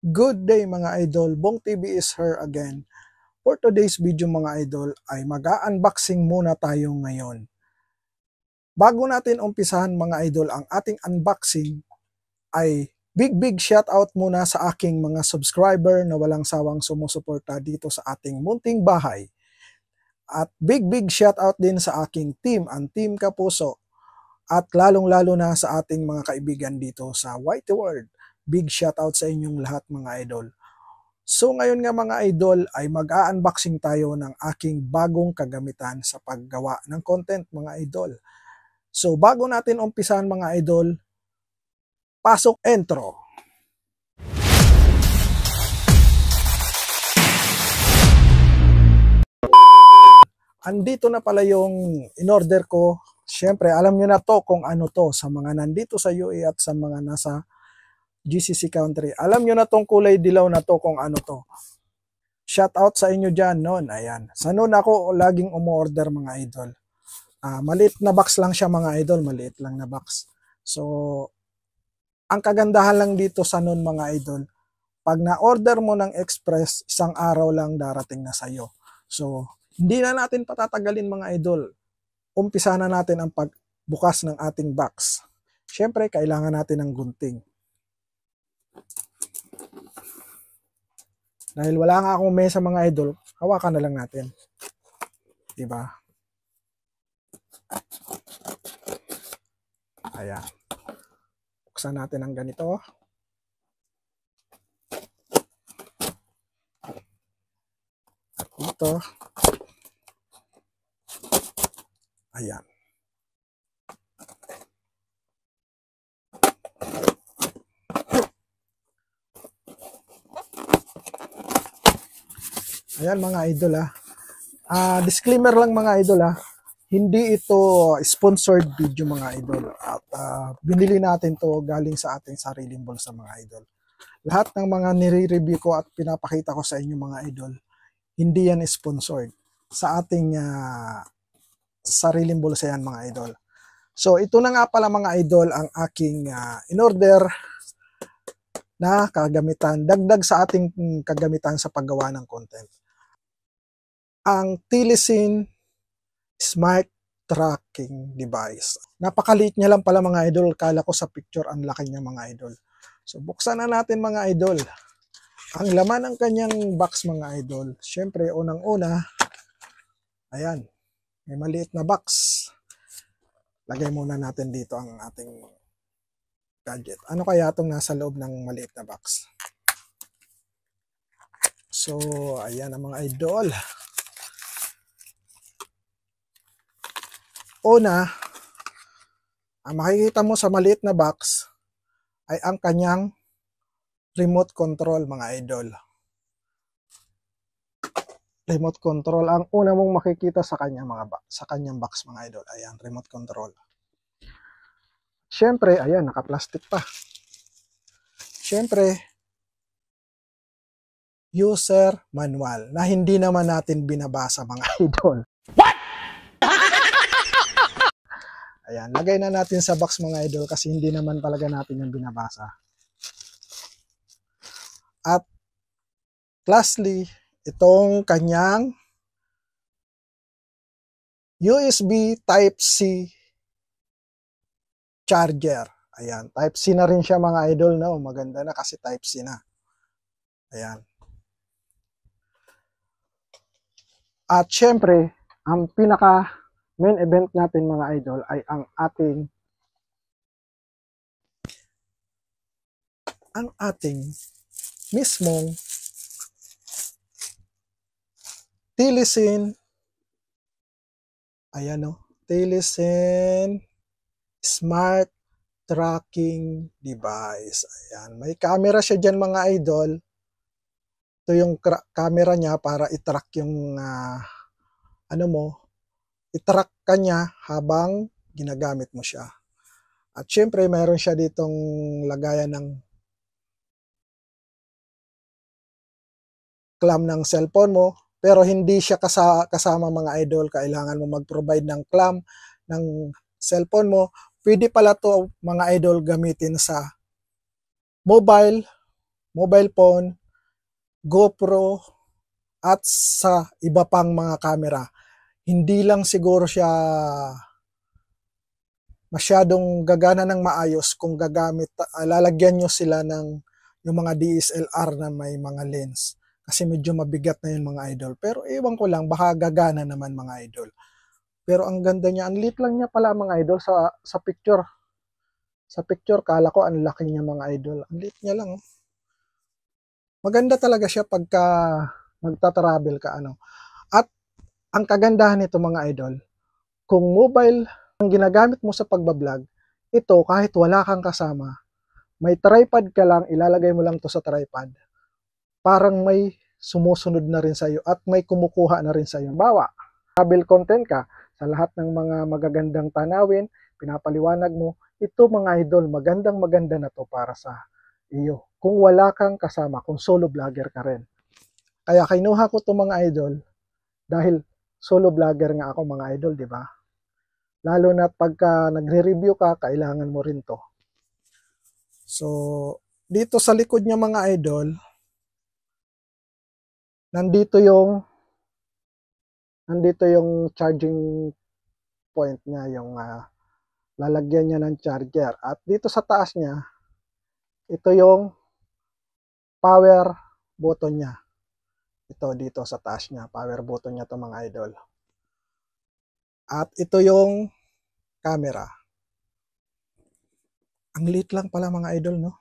Good day mga idol, Bong TV is here again. For today's video mga idol ay mag-unboxing muna tayo ngayon. Bago natin umpisahan mga idol ang ating unboxing ay big shoutout muna sa aking mga subscriber na walang sawang sumusuporta dito sa ating munting bahay. At big shoutout din sa aking team, ang Team Kapuso. At lalong-lalo na sa ating mga kaibigan dito sa Whitey World. Big shoutout sa inyong lahat mga idol. So ngayon nga mga idol ay mag-unboxing tayo ng aking bagong kagamitan sa paggawa ng content mga idol. So bago natin umpisahan mga idol, pasok intro. Andito na pala yung in-order ko. Siyempre alam nyo na to kung ano to sa mga nandito sa UAE at sa mga nasa GCC country. Alam nyo na tong kulay dilaw na to kung ano to. Shout out sa inyo dyan noon. Ayan. Sa noon ako laging umorder mga idol. Maliit na box lang siya mga idol. Maliit lang na box. So, ang kagandahan lang dito sa noon mga idol, pag na-order mo ng express, isang araw lang darating na sa'yo. So, hindi na natin patatagalin mga idol. Umpisa na natin ang pagbukas ng ating box. Siyempre, kailangan natin ng gunting. Dahil wala nga akong mesa mga idol, hawakan na lang natin. Diba? Ayan. Buksan natin ang ganito. At dito. Ayan. Ayan mga idol disclaimer lang mga idol hindi ito sponsored video mga idol at binili natin to galing sa ating sariling bulsa mga idol. Lahat ng mga nire-review ko at pinapakita ko sa inyo mga idol, hindi yan sponsored. Sa ating sariling bulsa yan mga idol. So ito na nga pala mga idol ang aking in-order na kagamitan, dagdag sa ating kagamitan sa paggawa ng content. Ang Telesin Smart Tracking Device. Napakaliit niya lang pala mga idol. Kala ko sa picture ang laki niya mga idol. So buksan na natin mga idol. Ang laman ng kanyang box mga idol. Siyempre unang-una, ayan, may maliit na box. Lagay muna natin dito ang ating gadget. Ano kaya itong nasa loob ng maliit na box? So ayan ang mga idol. Una, ang makikita mo sa maliit na box ay ang kanyang remote control mga idol. Remote control ang una mong makikita sa kanyang box mga idol. Ayan, remote control. Siyempre, ayan, naka-plastic pa. Siyempre, user manual na hindi naman natin binabasa mga idol. What? Ayan, lagay na natin sa box mga idol kasi hindi naman talaga natin yung binabasa. At lastly, itong kanyang USB Type-C charger. Ayan, Type-C na rin siya mga idol, no? Maganda na kasi Type-C na. Ayan. At syempre, ang pinaka main event natin mga idol ay ang ating mismong Telesin, ayan o, Telesin Smart Tracking Device. Ayan, may camera siya dyan mga idol. Ito yung camera niya para i-track yung i-track ka niya habang ginagamit mo siya. At syempre, mayroon siya ditong lagayan ng clam ng cellphone mo, pero hindi siya kasama mga idol. Kailangan mo mag-provide ng clam ng cellphone mo. Pwede pala to mga idol gamitin sa mobile mobile phone, GoPro, at sa iba pang mga camera. Hindi lang siguro siya masyadong gagana ng maayos kung gagamit, lalagyan nyo sila ng yung mga DSLR na may mga lens. Kasi medyo mabigat na yun mga idol. Pero ewan ko lang, baka gagana naman mga idol. Pero ang ganda niya, ang lit lang niya pala mga idol sa picture. Sa picture, kala ko ang laki niya mga idol. Ang lit niya lang. Maganda talaga siya pagka magta-travel ka ano. At ang kagandahan nito mga idol, kung mobile ang ginagamit mo sa pagbablog, ito kahit wala kang kasama, may tripod ka lang, ilalagay mo lang to sa tripod. Parang may sumusunod na rin sa'yo at may kumukuha na rin sa'yo. Bawa, travel content ka, sa lahat ng mga magagandang tanawin, pinapaliwanag mo, ito mga idol, magandang maganda na to para sa iyo. Kung wala kang kasama, kung solo vlogger ka rin. Kaya kinuha ko to mga idol, dahil solo vlogger nga ako mga idol, di ba? Lalo na pagka nagre-review ka, kailangan mo rin to. So, dito sa likod niya mga idol, nandito yung charging point niya, yung lalagyan niya ng charger. At dito sa taas niya, ito yung power button niya. Ito dito sa taas niya, power button niya to mga idol. At ito yung camera. Ang liit lang pala mga idol, no?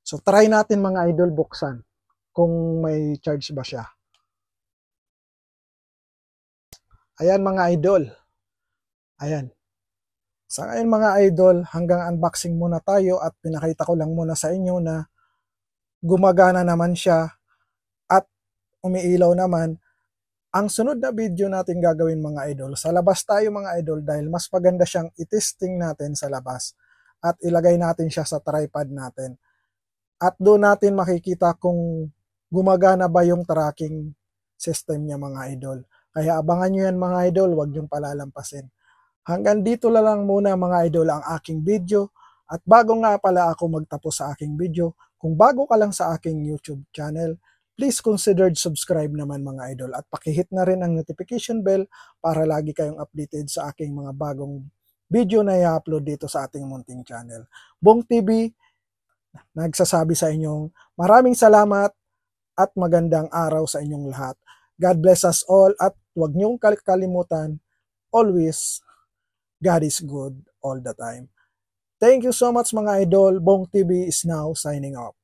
So try natin mga idol buksan kung may charge ba siya. Ayan mga idol. Ayan. Sa ngayon mga idol, hanggang unboxing muna tayo at pinakita ko lang muna sa inyo na gumagana naman siya at umiilaw naman. Ang sunod na video natin gagawin mga idol, sa labas tayo mga idol dahil mas maganda siyang itesting natin sa labas at ilagay natin siya sa tripod natin. At doon natin makikita kung gumagana ba yung tracking system niya mga idol. Kaya abangan nyo yan mga idol, huwag nyong palalampasin. Hanggang dito na lang muna mga idol ang aking video. At bago nga pala ako magtapos sa aking video, kung bago ka lang sa aking YouTube channel, please consider subscribe naman mga idol at pakihit na rin ang notification bell para lagi kayong updated sa aking mga bagong video na i-upload dito sa ating munting channel. Bong TV, nagsasabi sa inyong maraming salamat at magandang araw sa inyong lahat. God bless us all at huwag niyong kalimutan, always, God is good all the time. Thank you so much mga idol. Bong TV is now signing off.